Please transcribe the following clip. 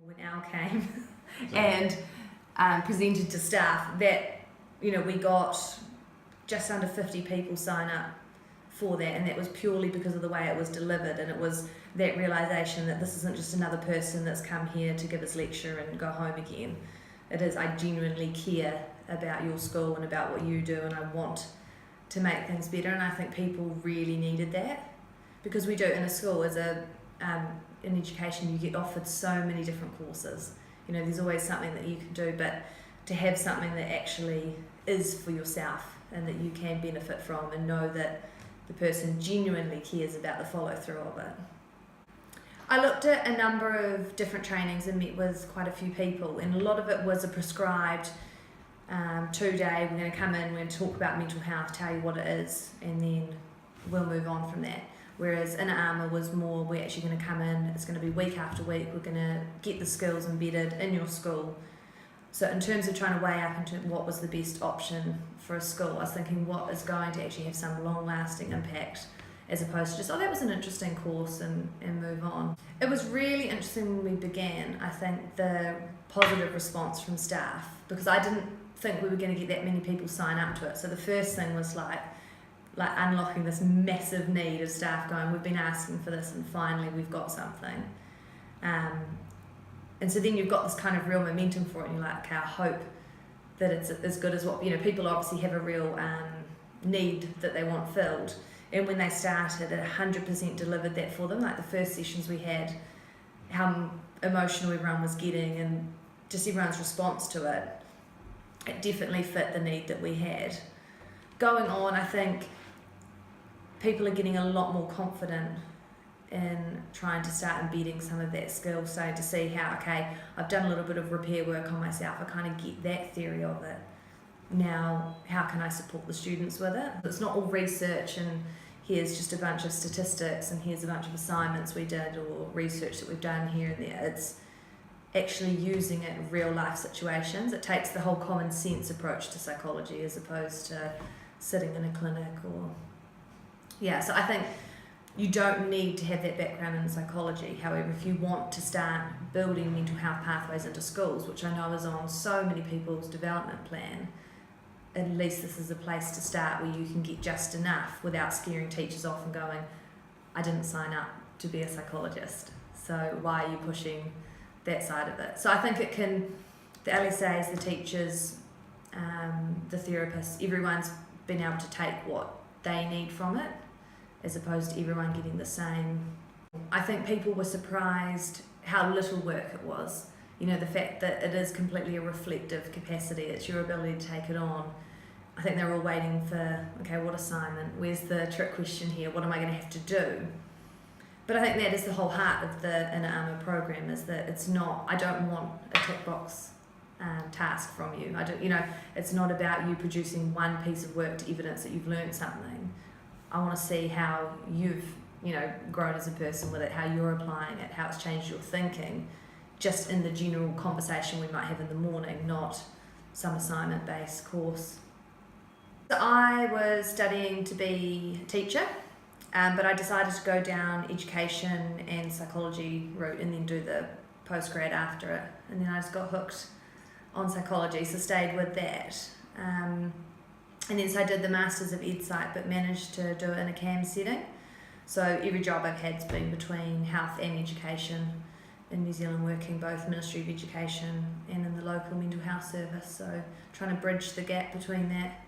When Al came and presented to staff that, we got just under 50 people sign up for that, and that was purely because of the way it was delivered, and it was that realisation that this isn't just another person that's come here to give us lecture and go home again. It is, I genuinely care about your school and about what you do, and I want to make things better, and I think people really needed that, because we do in a school as in education you get offered so many different courses. There's always something that you can do, but to have something that actually is for yourself and that you can benefit from and know that the person genuinely cares about the follow through of it. I looked at a number of different trainings and met with quite a few people, and a lot of it was a prescribed 2-day, we're going to come in, we're going to talk about mental health, tell you what it is, and then we'll move on from that. Whereas Inner Armour was more, we're actually going to come in, it's going to be week after week, we're going to get the skills embedded in your school. So in terms of trying to weigh up into what was the best option for a school, I was thinking what is going to actually have some long-lasting impact, as opposed to just, that was an interesting course and move on. It was really interesting when we began, I think, the positive response from staff, because I didn't think we were going to get that many people sign up to it. So the first thing was like unlocking this massive need of staff going, we've been asking for this and finally we've got something. And so then you've got this kind of real momentum for it, and you're like, okay, I hope that it's as good as what, people obviously have a real need that they want filled. And when they started, it 100% delivered that for them. Like the first sessions we had, how emotional everyone was getting and just everyone's response to it, it definitely fit the need that we had. Going on, I think people are getting a lot more confident in trying to start embedding some of that skill, starting to see how, okay, I've done a little bit of repair work on myself, I kind of get that theory of it. Now, how can I support the students with it? It's not all research and here's just a bunch of statistics and here's a bunch of assignments we did or research that we've done here and there. It's actually using it in real life situations. It takes the whole common sense approach to psychology as opposed to sitting in a clinic or... So I think you don't need to have that background in psychology. However, if you want to start building mental health pathways into schools, which I know is on so many people's development plan, at least this is a place to start where you can get just enough without scaring teachers off and going, I didn't sign up to be a psychologist, so why are you pushing that side of it? So I think it can, the LSAs, the teachers, the therapists, everyone's been able to take what they need from it, as opposed to everyone getting the same. I think people were surprised how little work it was. The fact that it is completely a reflective capacity, it's your ability to take it on. I think they're all waiting for, okay, what assignment? Where's the trick question here? What am I going to have to do? But I think that is the whole heart of the Inner Armour program, is that it's not, I don't want a tick box task from you. It's not about you producing one piece of work to evidence that you've learned something. I want to see how you've, grown as a person with it, how you're applying it, how it's changed your thinking, just in the general conversation we might have in the morning, not some assignment-based course. So I was studying to be a teacher, but I decided to go down education and psychology route and then do the postgrad after it. And then I just got hooked on psychology, so stayed with that. And then so I did the Masters of Ed Psych, but managed to do it in a CAM setting. So every job I've had's been between health and education in New Zealand, working both Ministry of Education and in the local mental health service. So trying to bridge the gap between that.